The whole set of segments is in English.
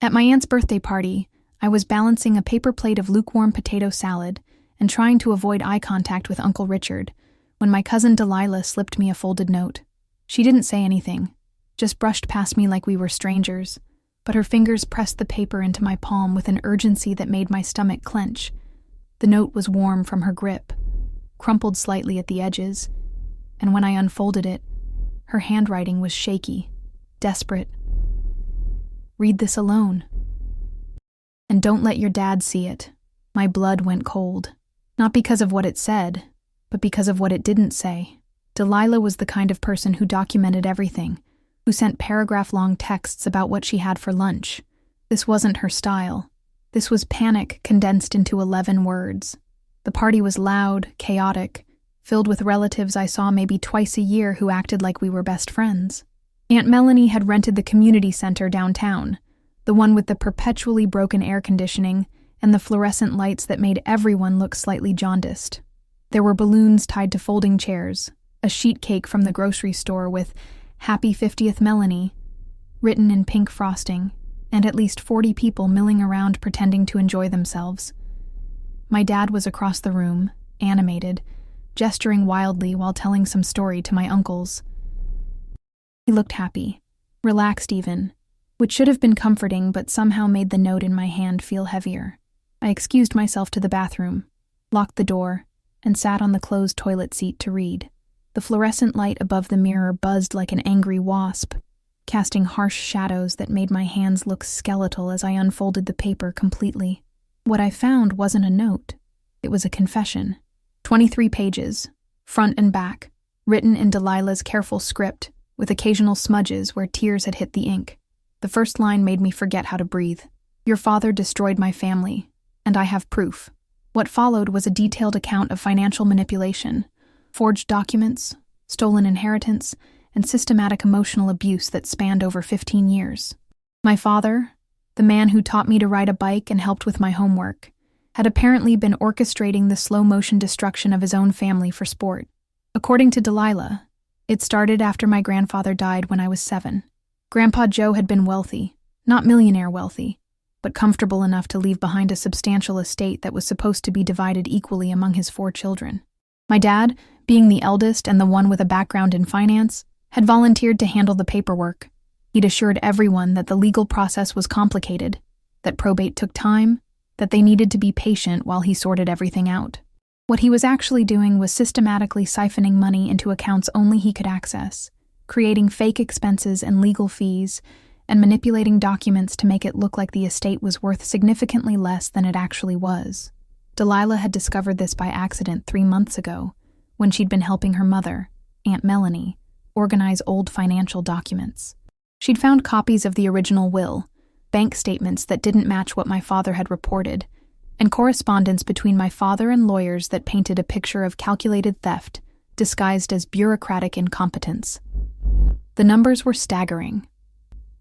At my aunt's birthday party, I was balancing a paper plate of lukewarm potato salad and trying to avoid eye contact with Uncle Richard when my cousin Delilah slipped me a folded note. She didn't say anything, just brushed past me like we were strangers, but her fingers pressed the paper into my palm with an urgency that made my stomach clench. The note was warm from her grip, crumpled slightly at the edges, and when I unfolded it, her handwriting was shaky, desperate. "Read this alone. And don't let your dad see it." My blood went cold, not because of what it said, but because of what it didn't say. Delilah was the kind of person who documented everything, who sent paragraph-long texts about what she had for lunch. This wasn't her style. This was panic condensed into 11 words. The party was loud, chaotic, filled with relatives I saw maybe twice a year who acted like we were best friends. Aunt Melanie had rented the community center downtown, the one with the perpetually broken air conditioning and the fluorescent lights that made everyone look slightly jaundiced. There were balloons tied to folding chairs, a sheet cake from the grocery store with "Happy 50th Melanie" written in pink frosting, and at least 40 people milling around pretending to enjoy themselves. My dad was across the room, animated, gesturing wildly while telling some story to my uncles. He looked happy, relaxed even, which should have been comforting but somehow made the note in my hand feel heavier. I excused myself to the bathroom, locked the door, and sat on the closed toilet seat to read. The fluorescent light above the mirror buzzed like an angry wasp, casting harsh shadows that made my hands look skeletal as I unfolded the paper completely. What I found wasn't a note. It was a confession. 23 pages, front and back, written in Delilah's careful script, with occasional smudges where tears had hit the ink. The first line made me forget how to breathe. "Your father destroyed my family, and I have proof." What followed was a detailed account of financial manipulation, forged documents, stolen inheritance, and systematic emotional abuse that spanned over 15 years. My father, the man who taught me to ride a bike and helped with my homework, had apparently been orchestrating the slow-motion destruction of his own family for sport. According to Delilah, it started after my grandfather died when I was 7. Grandpa Joe had been wealthy, not millionaire wealthy, but comfortable enough to leave behind a substantial estate that was supposed to be divided equally among his 4 children. My dad, being the eldest and the one with a background in finance, had volunteered to handle the paperwork. He'd assured everyone that the legal process was complicated, that probate took time, that they needed to be patient while he sorted everything out. What he was actually doing was systematically siphoning money into accounts only he could access, creating fake expenses and legal fees, and manipulating documents to make it look like the estate was worth significantly less than it actually was. Delilah had discovered this by accident 3 months ago, when she'd been helping her mother, Aunt Melanie, organize old financial documents. She'd found copies of the original will, bank statements that didn't match what my father had reported, and correspondence between my father and lawyers that painted a picture of calculated theft disguised as bureaucratic incompetence. The numbers were staggering.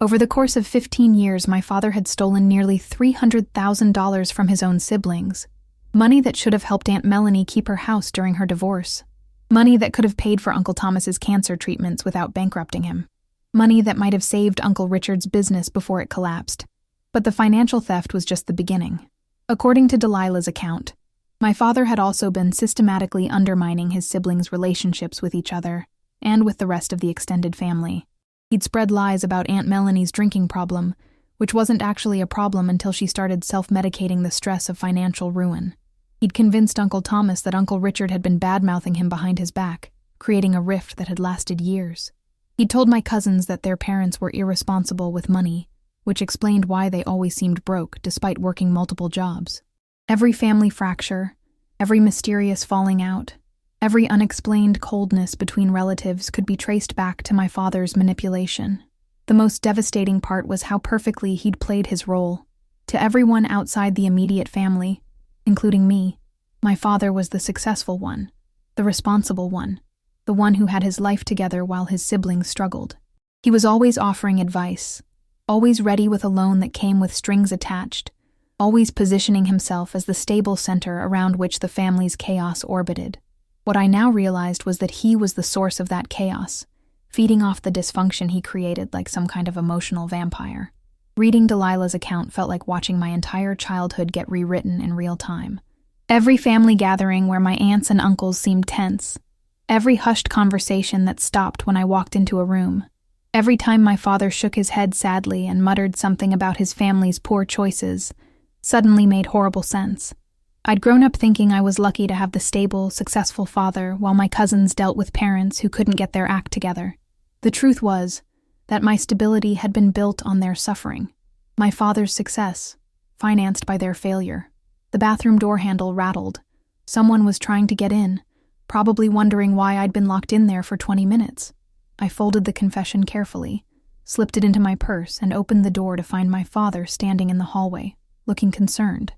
Over the course of 15 years, my father had stolen nearly $300,000 from his own siblings, money that should have helped Aunt Melanie keep her house during her divorce, money that could have paid for Uncle Thomas's cancer treatments without bankrupting him, money that might have saved Uncle Richard's business before it collapsed. But the financial theft was just the beginning. According to Delilah's account, my father had also been systematically undermining his siblings' relationships with each other and with the rest of the extended family. He'd spread lies about Aunt Melanie's drinking problem, which wasn't actually a problem until she started self-medicating the stress of financial ruin. He'd convinced Uncle Thomas that Uncle Richard had been bad-mouthing him behind his back, creating a rift that had lasted years. He'd told my cousins that their parents were irresponsible with money, which explained why they always seemed broke despite working multiple jobs. Every family fracture, every mysterious falling out, every unexplained coldness between relatives could be traced back to my father's manipulation. The most devastating part was how perfectly he'd played his role. To everyone outside the immediate family, including me, my father was the successful one, the responsible one, the one who had his life together while his siblings struggled. He was always offering advice, always ready with a loan that came with strings attached, always positioning himself as the stable center around which the family's chaos orbited. What I now realized was that he was the source of that chaos, feeding off the dysfunction he created like some kind of emotional vampire. Reading Delilah's account felt like watching my entire childhood get rewritten in real time. Every family gathering where my aunts and uncles seemed tense. Every hushed conversation that stopped when I walked into a room. Every time my father shook his head sadly and muttered something about his family's poor choices, suddenly made horrible sense. I'd grown up thinking I was lucky to have the stable, successful father while my cousins dealt with parents who couldn't get their act together. The truth was that my stability had been built on their suffering. My father's success, financed by their failure. The bathroom door handle rattled. Someone was trying to get in, probably wondering why I'd been locked in there for 20 minutes. I folded the confession carefully, slipped it into my purse, and opened the door to find my father standing in the hallway, looking concerned.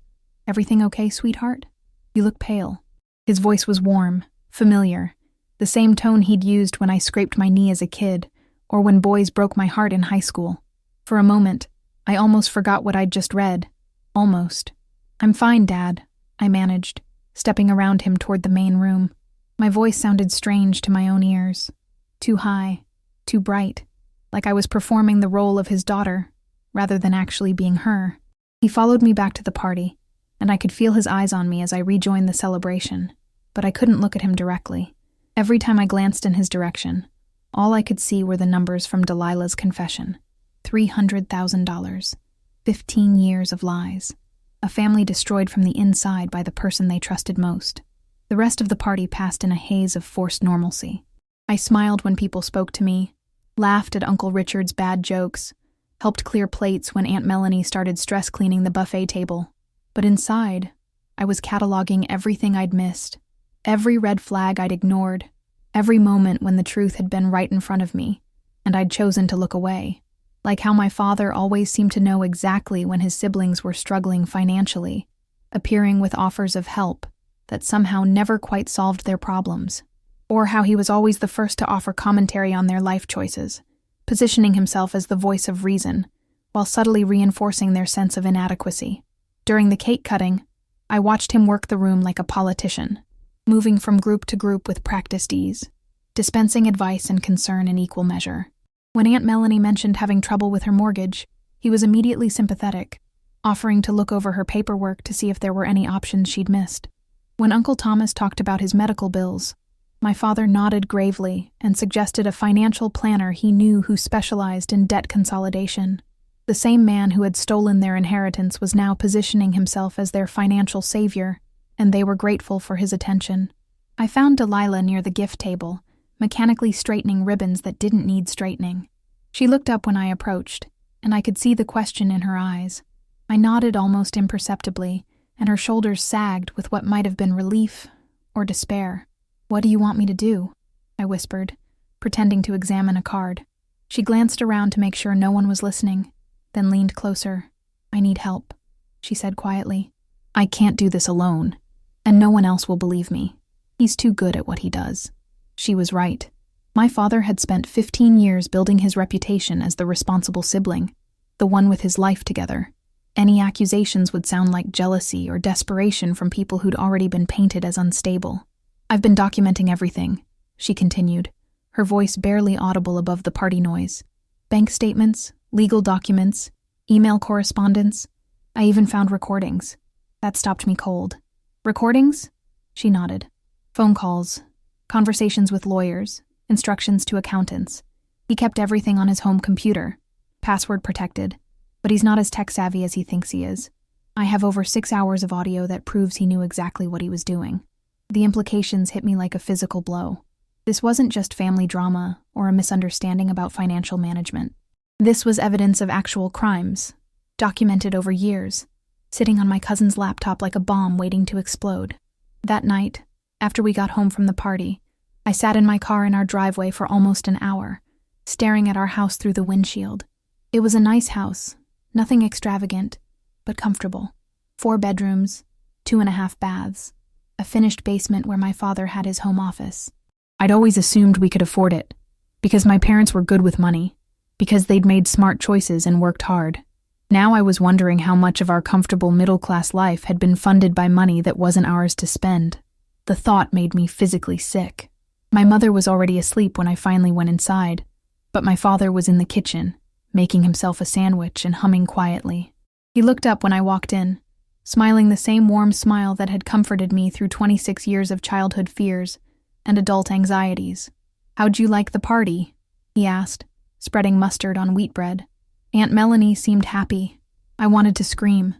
"Everything okay, sweetheart? You look pale." His voice was warm, familiar, the same tone he'd used when I scraped my knee as a kid, or when boys broke my heart in high school. For a moment, I almost forgot what I'd just read. Almost. "I'm fine, Dad," I managed, stepping around him toward the main room. My voice sounded strange to my own ears. Too high, too bright, like I was performing the role of his daughter, rather than actually being her. He followed me back to the party, and I could feel his eyes on me as I rejoined the celebration, but I couldn't look at him directly. Every time I glanced in his direction, all I could see were the numbers from Delilah's confession. $300,000. 15 years of lies. A family destroyed from the inside by the person they trusted most. The rest of the party passed in a haze of forced normalcy. I smiled when people spoke to me, laughed at Uncle Richard's bad jokes, helped clear plates when Aunt Melanie started stress cleaning the buffet table. But inside, I was cataloging everything I'd missed, every red flag I'd ignored, every moment when the truth had been right in front of me, and I'd chosen to look away. Like how my father always seemed to know exactly when his siblings were struggling financially, appearing with offers of help that somehow never quite solved their problems. Or how he was always the first to offer commentary on their life choices, positioning himself as the voice of reason, while subtly reinforcing their sense of inadequacy. During the cake cutting, I watched him work the room like a politician, moving from group to group with practiced ease, dispensing advice and concern in equal measure. When Aunt Melanie mentioned having trouble with her mortgage, he was immediately sympathetic, offering to look over her paperwork to see if there were any options she'd missed. When Uncle Thomas talked about his medical bills, my father nodded gravely and suggested a financial planner he knew who specialized in debt consolidation. The same man who had stolen their inheritance was now positioning himself as their financial savior, and they were grateful for his attention. I found Delilah near the gift table, mechanically straightening ribbons that didn't need straightening. She looked up when I approached, and I could see the question in her eyes. I nodded almost imperceptibly, and her shoulders sagged with what might have been relief or despair. "What do you want me to do?" I whispered, pretending to examine a card. She glanced around to make sure no one was listening, then leaned closer. "I need help," she said quietly. "I can't do this alone, and no one else will believe me. He's too good at what he does." She was right. My father had spent 15 years building his reputation as the responsible sibling, the one with his life together. Any accusations would sound like jealousy or desperation from people who'd already been painted as unstable. "I've been documenting everything," she continued, her voice barely audible above the party noise. "Bank statements, legal documents, email correspondence. I even found recordings." That stopped me cold. "Recordings?" She nodded. "Phone calls, conversations with lawyers, instructions to accountants. He kept everything on his home computer, password protected, but he's not as tech-savvy as he thinks he is. I have over 6 hours of audio that proves he knew exactly what he was doing." The implications hit me like a physical blow. This wasn't just family drama or a misunderstanding about financial management. This was evidence of actual crimes, documented over years, sitting on my cousin's laptop like a bomb waiting to explode. That night, after we got home from the party, I sat in my car in our driveway for almost an hour, staring at our house through the windshield. It was a nice house, nothing extravagant, but comfortable. 4 bedrooms, 2.5 baths, a finished basement where my father had his home office. I'd always assumed we could afford it, because my parents were good with money, because they'd made smart choices and worked hard. Now I was wondering how much of our comfortable middle-class life had been funded by money that wasn't ours to spend. The thought made me physically sick. My mother was already asleep when I finally went inside, but my father was in the kitchen, making himself a sandwich and humming quietly. He looked up when I walked in, smiling the same warm smile that had comforted me through 26 years of childhood fears and adult anxieties. "How'd you like the party?" he asked, spreading mustard on wheat bread. Aunt Melanie seemed happy. I wanted to scream.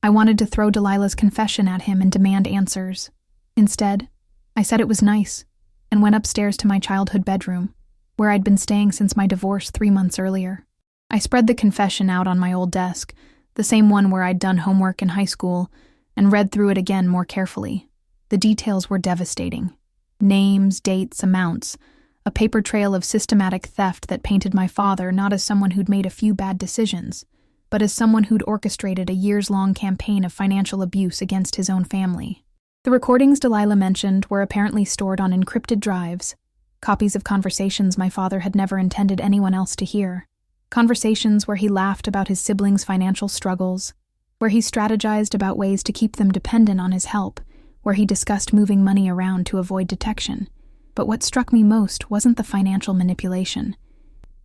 I wanted to throw Delilah's confession at him and demand answers. Instead, I said it was nice and went upstairs to my childhood bedroom, where I'd been staying since my divorce 3 months earlier. I spread the confession out on my old desk, the same one where I'd done homework in high school, and read through it again more carefully. The details were devastating. Names, dates, amounts, a paper trail of systematic theft that painted my father not as someone who'd made a few bad decisions, but as someone who'd orchestrated a years-long campaign of financial abuse against his own family. The recordings Delilah mentioned were apparently stored on encrypted drives, copies of conversations my father had never intended anyone else to hear. Conversations where he laughed about his siblings' financial struggles, where he strategized about ways to keep them dependent on his help, where he discussed moving money around to avoid detection. But what struck me most wasn't the financial manipulation.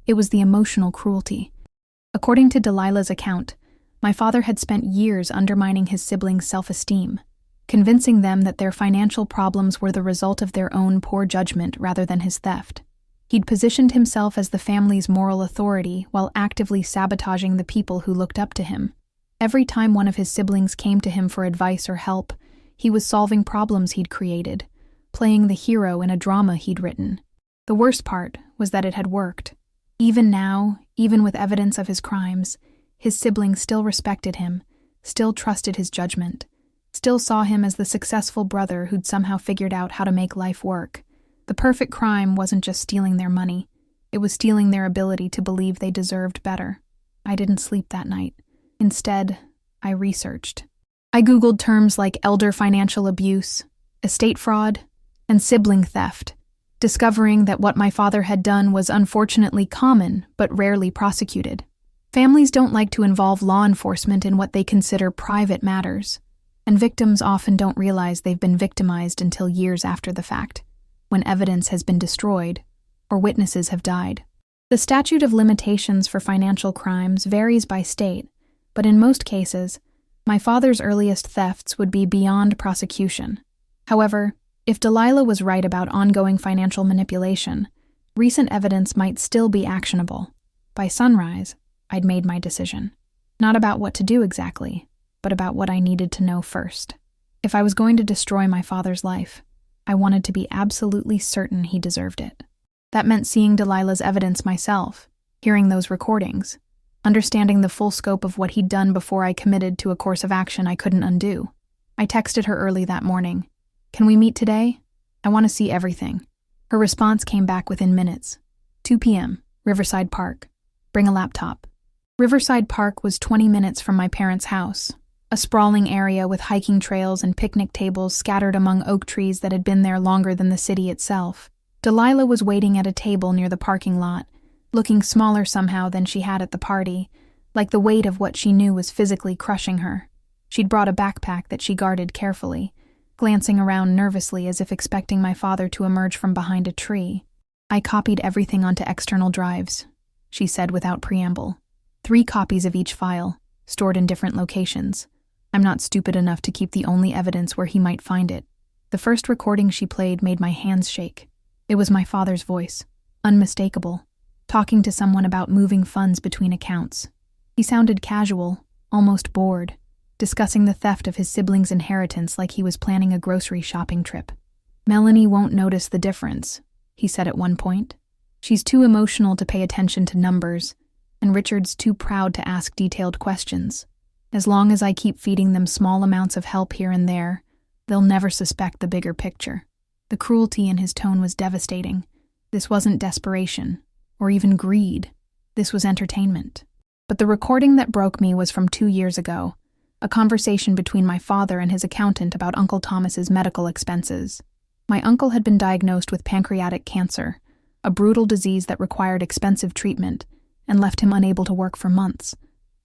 It was the emotional cruelty. According to Delilah's account, my father had spent years undermining his siblings' self-esteem, convincing them that their financial problems were the result of their own poor judgment rather than his theft. He'd positioned himself as the family's moral authority while actively sabotaging the people who looked up to him. Every time one of his siblings came to him for advice or help, he was solving problems he'd created, playing the hero in a drama he'd written. The worst part was that it had worked. Even now, even with evidence of his crimes, his siblings still respected him, still trusted his judgment, still saw him as the successful brother who'd somehow figured out how to make life work. The perfect crime wasn't just stealing their money, it was stealing their ability to believe they deserved better. I didn't sleep that night. Instead, I researched. I Googled terms like elder financial abuse, estate fraud, and sibling theft, discovering that what my father had done was unfortunately common but rarely prosecuted. Families don't like to involve law enforcement in what they consider private matters, and victims often don't realize they've been victimized until years after the fact, when evidence has been destroyed or witnesses have died. The statute of limitations for financial crimes varies by state, but in most cases, my father's earliest thefts would be beyond prosecution. However, if Delilah was right about ongoing financial manipulation, recent evidence might still be actionable. By sunrise, I'd made my decision. Not about what to do exactly, but about what I needed to know first. If I was going to destroy my father's life, I wanted to be absolutely certain he deserved it. That meant seeing Delilah's evidence myself, hearing those recordings, understanding the full scope of what he'd done before I committed to a course of action I couldn't undo. I texted her early that morning. "Can we meet today? I want to see everything." Her response came back within minutes. 2 p.m., Riverside Park. Bring a laptop. Riverside Park was 20 minutes from my parents' house, a sprawling area with hiking trails and picnic tables scattered among oak trees that had been there longer than the city itself. Delilah was waiting at a table near the parking lot, looking smaller somehow than she had at the party, like the weight of what she knew was physically crushing her. She'd brought a backpack that she guarded carefully, glancing around nervously as if expecting my father to emerge from behind a tree. "I copied everything onto external drives," she said without preamble. 3 copies of each file, stored in different locations. I'm not stupid enough to keep the only evidence where he might find it. The first recording she played made my hands shake. It was my father's voice, unmistakable, talking to someone about moving funds between accounts. He sounded casual, almost bored, discussing the theft of his siblings' inheritance like he was planning a grocery shopping trip. "Melanie won't notice the difference," he said at one point. "She's too emotional to pay attention to numbers, and Richard's too proud to ask detailed questions. As long as I keep feeding them small amounts of help here and there, they'll never suspect the bigger picture." The cruelty in his tone was devastating. This wasn't desperation, or even greed. This was entertainment. But the recording that broke me was from 2 years ago, a conversation between my father and his accountant about Uncle Thomas's medical expenses. My uncle had been diagnosed with pancreatic cancer, a brutal disease that required expensive treatment, and left him unable to work for months.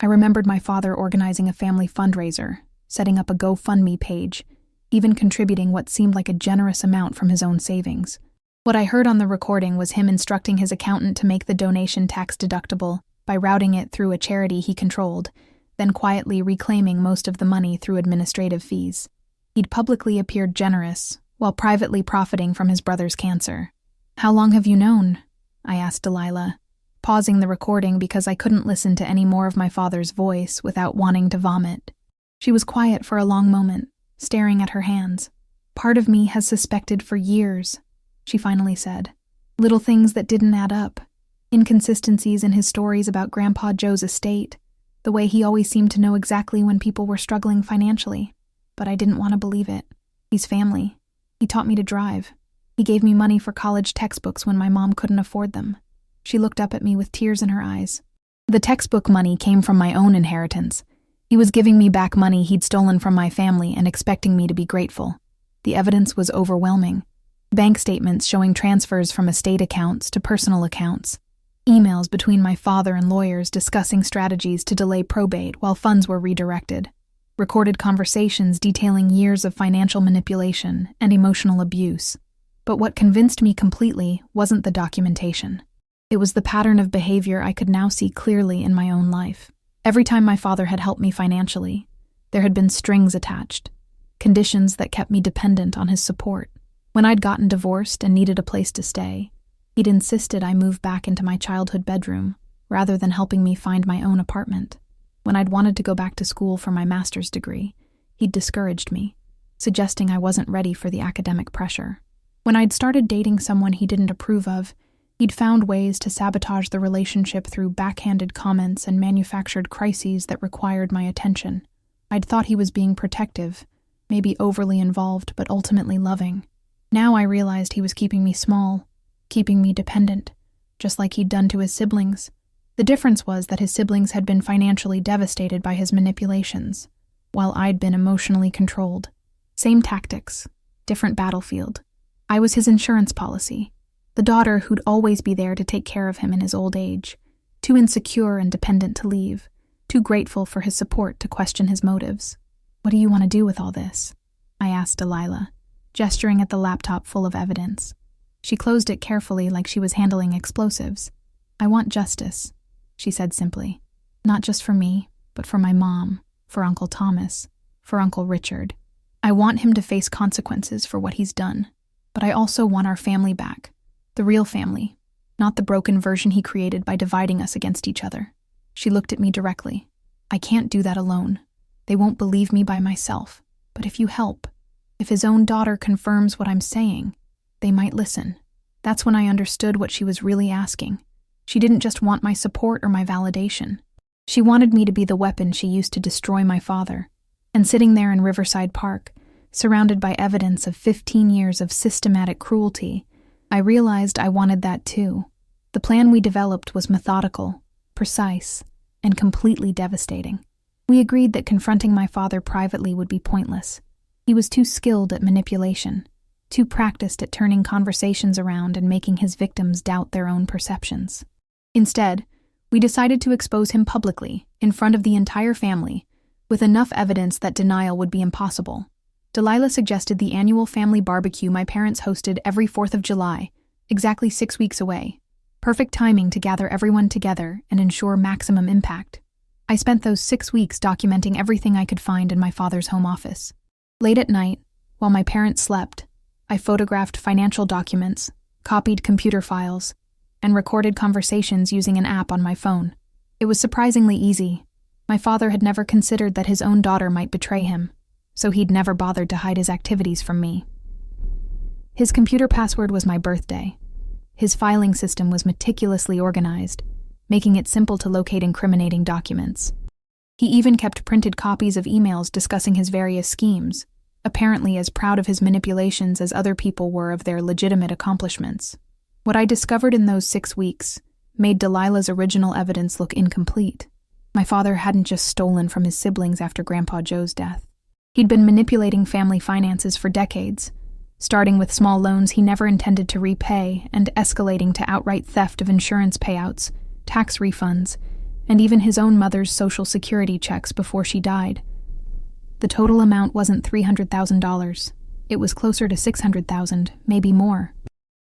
I remembered my father organizing a family fundraiser, setting up a GoFundMe page, even contributing what seemed like a generous amount from his own savings. What I heard on the recording was him instructing his accountant to make the donation tax-deductible by routing it through a charity he controlled, then quietly reclaiming most of the money through administrative fees. He'd publicly appeared generous, while privately profiting from his brother's cancer. "How long have you known?" I asked Delilah, pausing the recording because I couldn't listen to any more of my father's voice without wanting to vomit. She was quiet for a long moment, staring at her hands. "Part of me has suspected for years," she finally said. "Little things that didn't add up. Inconsistencies in his stories about Grandpa Joe's estate, the way he always seemed to know exactly when people were struggling financially. But I didn't want to believe it. He's family. He taught me to drive. He gave me money for college textbooks when my mom couldn't afford them." She looked up at me with tears in her eyes. "The textbook money came from my own inheritance. He was giving me back money he'd stolen from my family and expecting me to be grateful. The evidence was overwhelming. Bank statements showing transfers from estate accounts to personal accounts. Emails between my father and lawyers discussing strategies to delay probate while funds were redirected. Recorded conversations detailing years of financial manipulation and emotional abuse. But what convinced me completely wasn't the documentation. It was the pattern of behavior I could now see clearly in my own life. Every time my father had helped me financially, there had been strings attached, conditions that kept me dependent on his support. When I'd gotten divorced and needed a place to stay, he'd insisted I move back into my childhood bedroom, rather than helping me find my own apartment. When I'd wanted to go back to school for my master's degree, he'd discouraged me, suggesting I wasn't ready for the academic pressure. When I'd started dating someone he didn't approve of, he'd found ways to sabotage the relationship through backhanded comments and manufactured crises that required my attention. I'd thought he was being protective, maybe overly involved but ultimately loving. Now I realized he was keeping me small, keeping me dependent, just like he'd done to his siblings. The difference was that his siblings had been financially devastated by his manipulations, while I'd been emotionally controlled. Same tactics, different battlefield. I was his insurance policy, the daughter who'd always be there to take care of him in his old age, too insecure and dependent to leave, too grateful for his support to question his motives. "What do you want to do with all this?" I asked Delilah, gesturing at the laptop full of evidence. She closed it carefully like she was handling explosives. "I want justice," she said simply. "Not just for me, but for my mom, for Uncle Thomas, for Uncle Richard. I want him to face consequences for what he's done. But I also want our family back. The real family, not the broken version he created by dividing us against each other." She looked at me directly. "I can't do that alone. They won't believe me by myself. But if you help, if his own daughter confirms what I'm saying, they might listen." That's when I understood what she was really asking. She didn't just want my support or my validation. She wanted me to be the weapon she used to destroy my father. And sitting there in Riverside Park, surrounded by evidence of 15 years of systematic cruelty, I realized I wanted that too. The plan we developed was methodical, precise, and completely devastating. We agreed that confronting my father privately would be pointless. He was too skilled at manipulation, too practiced at turning conversations around and making his victims doubt their own perceptions. Instead, we decided to expose him publicly, in front of the entire family, with enough evidence that denial would be impossible. Delilah suggested the annual family barbecue my parents hosted every 4th of July, exactly 6 weeks away. Perfect timing to gather everyone together and ensure maximum impact. I spent those 6 weeks documenting everything I could find in my father's home office. Late at night, while my parents slept, I photographed financial documents, copied computer files, and recorded conversations using an app on my phone. It was surprisingly easy. My father had never considered that his own daughter might betray him, so he'd never bothered to hide his activities from me. His computer password was my birthday. His filing system was meticulously organized, making it simple to locate incriminating documents. He even kept printed copies of emails discussing his various schemes, apparently as proud of his manipulations as other people were of their legitimate accomplishments. What I discovered in those 6 weeks made Delilah's original evidence look incomplete. My father hadn't just stolen from his siblings after Grandpa Joe's death. He'd been manipulating family finances for decades, starting with small loans he never intended to repay and escalating to outright theft of insurance payouts, tax refunds, and even his own mother's Social Security checks before she died. The total amount wasn't $300,000. It was closer to $600,000, maybe more.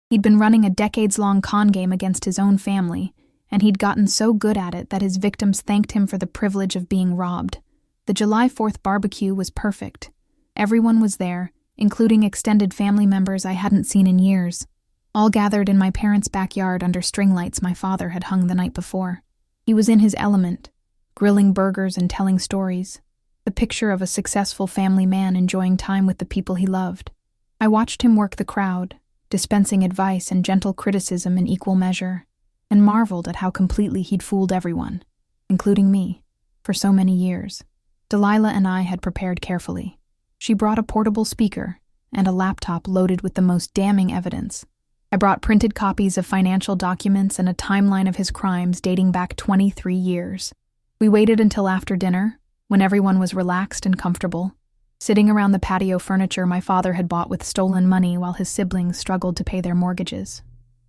He'd been running a decades-long con game against his own family, and he'd gotten so good at it that his victims thanked him for the privilege of being robbed. The July 4th barbecue was perfect. Everyone was there, including extended family members I hadn't seen in years, all gathered in my parents' backyard under string lights my father had hung the night before. He was in his element, grilling burgers and telling stories, the picture of a successful family man enjoying time with the people he loved. I watched him work the crowd, dispensing advice and gentle criticism in equal measure, and marveled at how completely he'd fooled everyone, including me, for so many years. Delilah and I had prepared carefully. She brought a portable speaker and a laptop loaded with the most damning evidence. I brought printed copies of financial documents and a timeline of his crimes dating back 23 years. We waited until after dinner, when everyone was relaxed and comfortable, sitting around the patio furniture my father had bought with stolen money while his siblings struggled to pay their mortgages.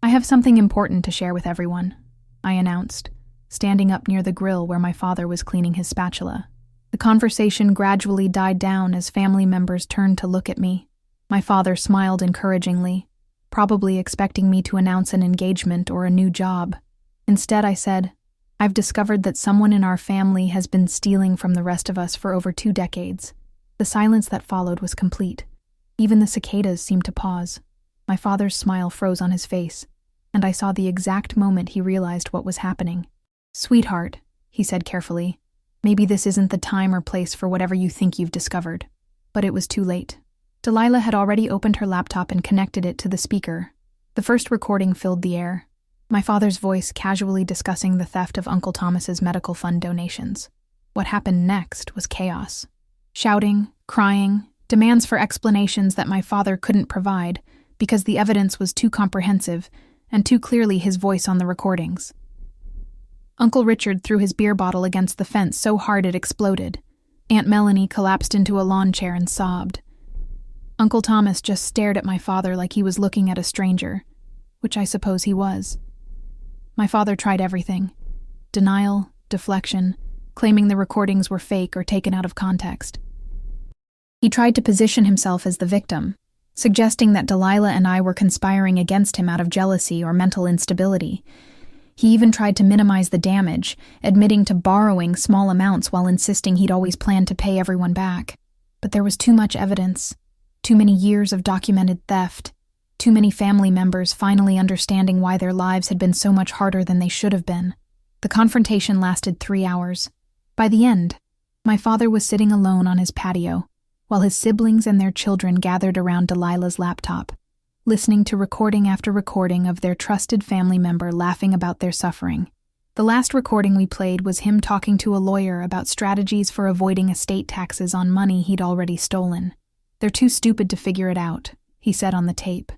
"I have something important to share with everyone," I announced, standing up near the grill where my father was cleaning his spatula. The conversation gradually died down as family members turned to look at me. My father smiled encouragingly, probably expecting me to announce an engagement or a new job. Instead, I said, "I've discovered that someone in our family has been stealing from the rest of us for over 2 decades. The silence that followed was complete. Even the cicadas seemed to pause. My father's smile froze on his face, and I saw the exact moment he realized what was happening. "Sweetheart," he said carefully, "maybe this isn't the time or place for whatever you think you've discovered." But it was too late. Delilah had already opened her laptop and connected it to the speaker. The first recording filled the air, my father's voice casually discussing the theft of Uncle Thomas's medical fund donations. What happened next was chaos. Shouting, crying, demands for explanations that my father couldn't provide because the evidence was too comprehensive and too clearly his voice on the recordings. Uncle Richard threw his beer bottle against the fence so hard it exploded. Aunt Melanie collapsed into a lawn chair and sobbed. Uncle Thomas just stared at my father like he was looking at a stranger, which I suppose he was. My father tried everything: denial, deflection, claiming the recordings were fake or taken out of context. He tried to position himself as the victim, suggesting that Delilah and I were conspiring against him out of jealousy or mental instability. He even tried to minimize the damage, admitting to borrowing small amounts while insisting he'd always planned to pay everyone back. But there was too much evidence. Too many years of documented theft, too many family members finally understanding why their lives had been so much harder than they should have been. The confrontation lasted 3 hours. By the end, my father was sitting alone on his patio, while his siblings and their children gathered around Delilah's laptop, listening to recording after recording of their trusted family member laughing about their suffering. The last recording we played was him talking to a lawyer about strategies for avoiding estate taxes on money he'd already stolen. "They're too stupid to figure it out," he said on the tape.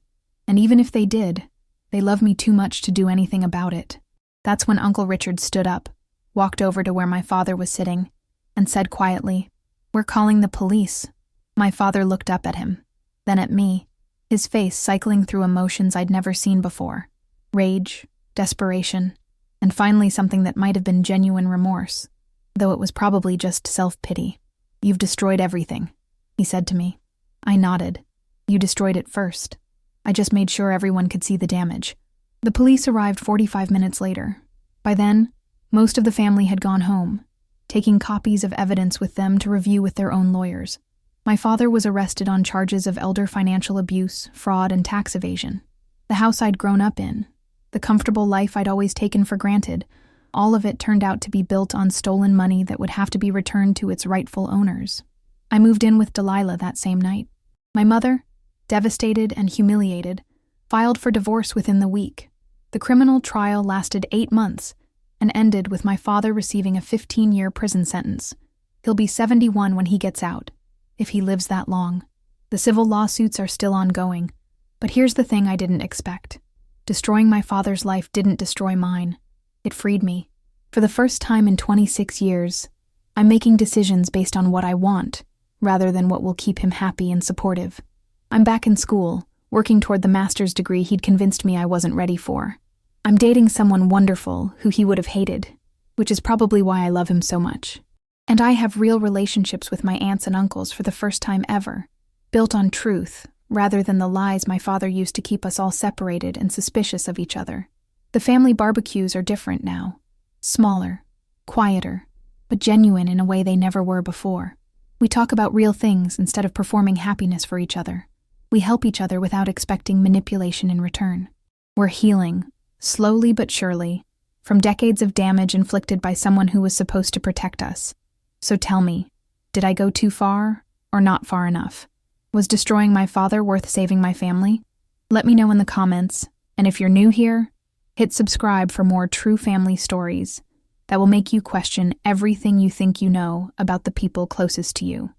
"And even if they did, they love me too much to do anything about it." That's when Uncle Richard stood up, walked over to where my father was sitting, and said quietly, "We're calling the police." My father looked up at him, then at me, his face cycling through emotions I'd never seen before: rage, desperation, and finally something that might have been genuine remorse, though it was probably just self-pity. "You've destroyed everything," he said to me. I nodded. "You destroyed it first. I just made sure everyone could see the damage." The police arrived 45 minutes later. By then, most of the family had gone home, taking copies of evidence with them to review with their own lawyers. My father was arrested on charges of elder financial abuse, fraud, and tax evasion. The house I'd grown up in, the comfortable life I'd always taken for granted, all of it turned out to be built on stolen money that would have to be returned to its rightful owners. I moved in with Delilah that same night. My mother, devastated and humiliated, filed for divorce within the week. The criminal trial lasted 8 months and ended with my father receiving a 15-year prison sentence. He'll be 71 when he gets out, if he lives that long. The civil lawsuits are still ongoing, but here's the thing I didn't expect. Destroying my father's life didn't destroy mine. It freed me. For the first time in 26 years, I'm making decisions based on what I want, rather than what will keep him happy and supportive. I'm back in school, working toward the master's degree he'd convinced me I wasn't ready for. I'm dating someone wonderful who he would have hated, which is probably why I love him so much. And I have real relationships with my aunts and uncles for the first time ever, built on truth, rather than the lies my father used to keep us all separated and suspicious of each other. The family barbecues are different now. Smaller, quieter, but genuine in a way they never were before. We talk about real things instead of performing happiness for each other. We help each other without expecting manipulation in return. We're healing, slowly but surely, from decades of damage inflicted by someone who was supposed to protect us. So tell me, did I go too far or not far enough? Was destroying my father worth saving my family? Let me know in the comments, and if you're new here, hit subscribe for more true family stories that will make you question everything you think you know about the people closest to you.